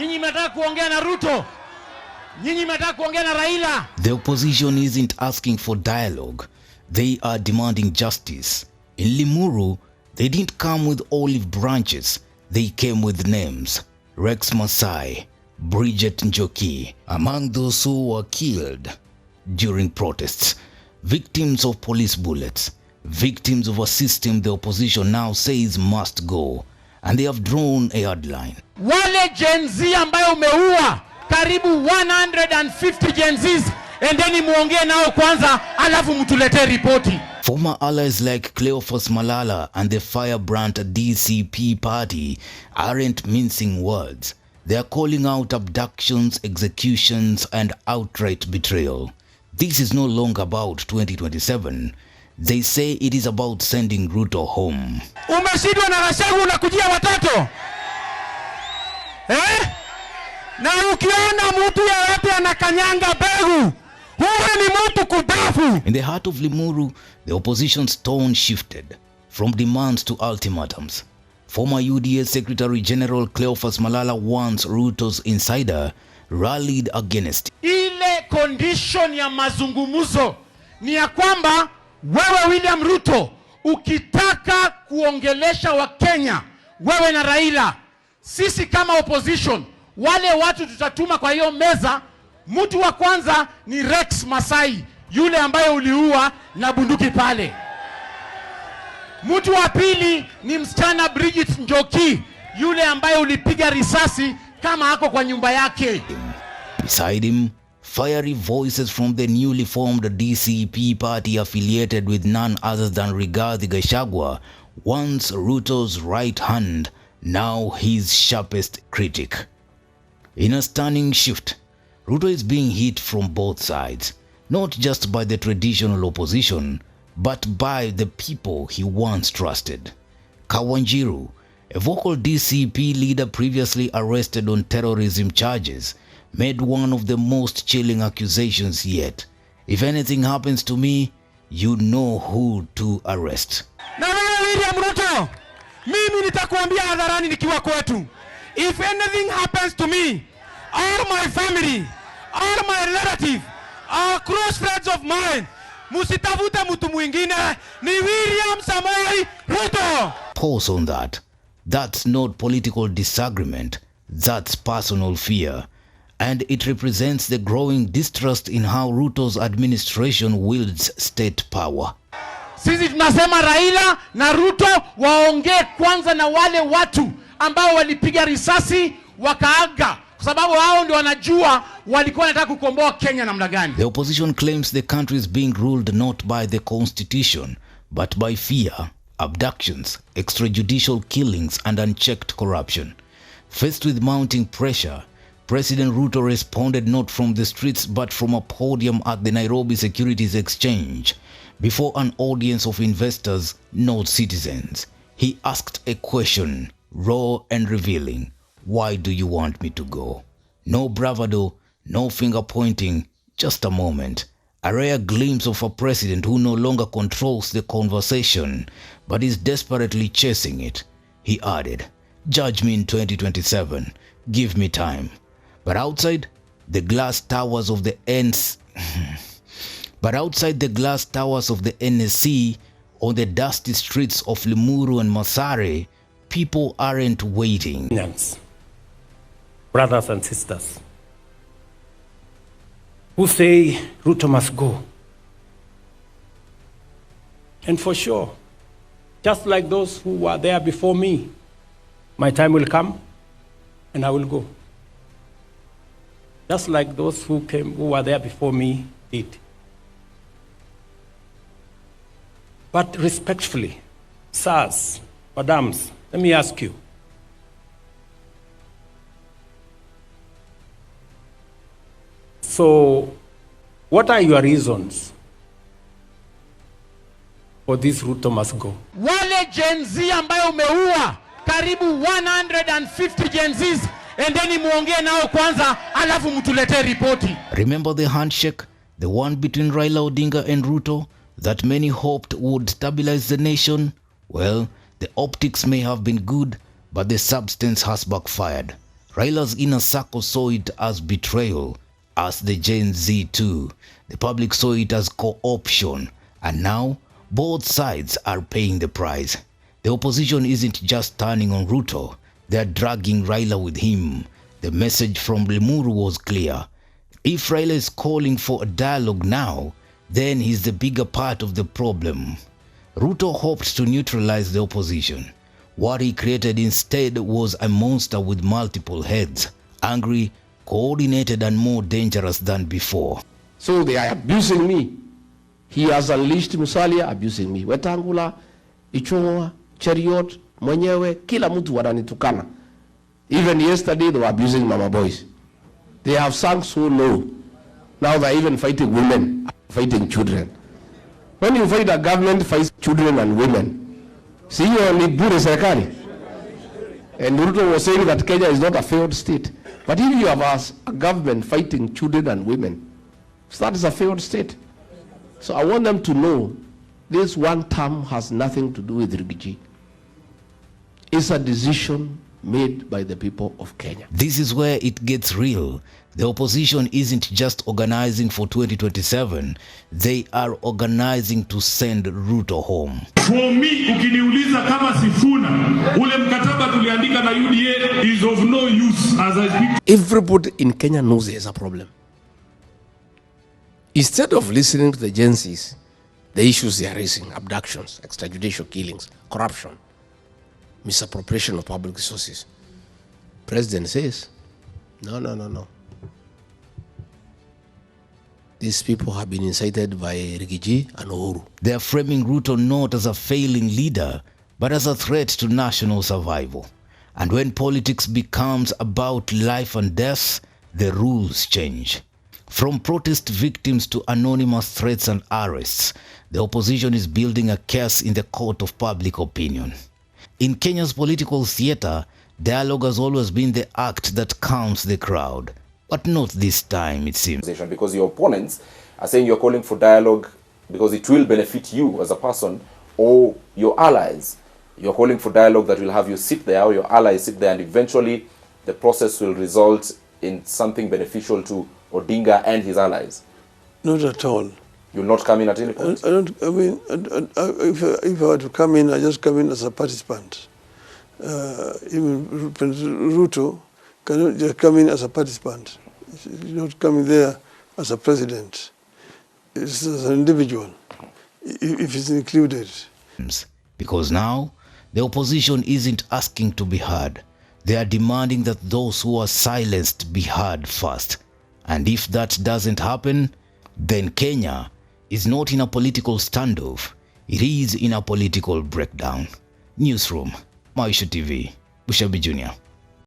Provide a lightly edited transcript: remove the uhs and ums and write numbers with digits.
Nyinyi mnataka kuongea na Ruto. Nyinyi mnataka kuongea na Raila. The opposition isn't asking for dialogue. They are demanding justice. In Limuru, they didn't come with olive branches. They came with names. Rex Masai, Bridget Njoki, among those who were killed during protests. Victims of police bullets. Victims of a system the opposition now says must go. And they have drawn a hard line. Wale Gen Z ambayo umeua karibu 150 Gen Zs, endeni muongee nao kwanza alafu mtuletee ripoti. Former allies like Cleophas Malala and the firebrand DCP party aren't mincing words. They are calling out abductions, executions, and outright betrayal. This is no longer about 2027. They say it is about sending Ruto home. Umeshindwa na Rashagu unakujia watoto? Na ukiona mtu yeyote anakanyanga begu, huyo ni mtu kudafu. In the heart of Limuru, the opposition's tone shifted from demands to ultimatums. Former UDA Secretary General Cleophas Malala, once Ruto's insider, rallied against. Ile condition ya mazungumuzo ni ya kwamba wewe William Ruto ukitaka kuongelesha wa Kenya, wewe na Raila, sisi kama opposition, wale watu tutatuma kwa hiyo meza, mtu wa kwanza ni Rex Masai, yule ambaye uliua na bunduki pale. Mtu wa pili ni msichana Bridget Njoki, yule ambaye ulipiga risasi kama hako kwa nyumba yake. Beside him, fiery voices from the newly formed DCP party affiliated with none other than Rigathi Gachagua, once Ruto's right hand, now his sharpest critic. In a stunning shift, Ruto is being hit from both sides, not just by the traditional opposition, but by the people he once trusted. Kawanjiru, a vocal DCP leader previously arrested on terrorism charges, made one of the most chilling accusations yet. If anything happens to me, you know who to arrest. Na William Ruto, mimi nitakuambia hadharani nikiwa kwetu. If anything happens to me, or my family, or my relative, or close friends of mine, musitafute mtu mwingine, ni William Samoei Ruto. Pause on that. That's not political disagreement. That's personal fear. And it represents the growing distrust in how Ruto's administration wields state power. Sisi tunasema Raila na Ruto waongee kwanza na wale watu ambao walipiga risasi wakaaga, kwa sababu hao ndio wanajua walikuwa wanataka kukomboa Kenya namna gani. The opposition claims the country is being ruled not by the constitution, but by fear, abductions, extrajudicial killings, and unchecked corruption. Faced with mounting pressure, President Ruto responded not from the streets but from a podium at the Nairobi Securities Exchange before an audience of investors, not citizens. He asked a question, raw and revealing. Why do you want me to go? No bravado, no finger pointing, just a moment. A rare glimpse of a president who no longer controls the conversation but is desperately chasing it. He added, "Judge me in 2027. Give me time." But outside the glass towers of the NSC, on the dusty streets of Limuru and Masare, people aren't waiting. Brothers and sisters who say Ruto must go. And for sure, just like those who were there before me, my time will come and I will go. Just like those who were there before me did. But respectfully, sirs, madams, let me ask you. So, what are your reasons for this Ruto must go? Wale Gen Z ambayo umeua karibu 150 Gen Zs, endeni muongee nao kwanza alafu mtuletee ripoti. Remember the handshake, the one between Raila, Odinga and Ruto that many hoped would stabilize the nation? Well, the optics may have been good, but the substance has backfired. Raila's inner circle saw it as betrayal, as the Gen Z too. The public saw it as co-option, and now both sides are paying the price. The opposition isn't just turning on Ruto, they are dragging Raila with him. The message from Limuru was clear. If Raila is calling for a dialogue now, then he's the bigger part of the problem. Ruto hoped to neutralize the opposition. What he created instead was a monster with multiple heads, angry, coordinated and more dangerous than before. So they are abusing me. He has unleashed Musalia abusing me. Wetangula, Ichung'wa, Cheriot, mwenyewe, kila mtu wananitukana. Even yesterday they were abusing Mama Boys. They have sunk so low. Now they're even fighting women, fighting children. When you fight a government, fights children and women. See, you ni bure serikali. And Ruto was saying that Kenya is not a failed state. But if you have a government fighting children and women, so that is a failed state. So I want them to know this one term has nothing to do with Rigiji. It's a decision made by the people of Kenya. This is where it gets real. The opposition isn't just organizing for 2027, they are organizing to send Ruto home. For me, ukiniuliza kama Sifuna, ule mkataba tuliandika na UDA is of no use as I speak. Everybody in Kenya knows there's a problem. Instead of listening to the agencies, the issues they are raising, abductions, extrajudicial killings, corruption, misappropriation of public resources, President says, no. These people have been incited by Rigiji and Uhuru. They are framing Ruto not as a failing leader, but as a threat to national survival. And when politics becomes about life and death, the rules change. From protest victims to anonymous threats and arrests, the opposition is building a case in the court of public opinion. In Kenya's political theater, dialogue has always been the act that calms the crowd. But not this time, it seems. Because your opponents are saying you're calling for dialogue because it will benefit you as a person or your allies. You're calling for dialogue that will have you sit there or your allies sit there, and eventually the process will result in something beneficial to Odinga and his allies. Not at all. You'll not come in at any point? If I were to come in, I just come in as a participant. Even Ruto cannot just come in as a participant. He's not coming there as a president. It's as an individual, if it's included. Because now, the opposition isn't asking to be heard. They are demanding that those who are silenced be heard first. And if that doesn't happen, then Kenya is not in a political standoff. It is in a political breakdown. Newsroom, Maisha TV, Bushabi Jr.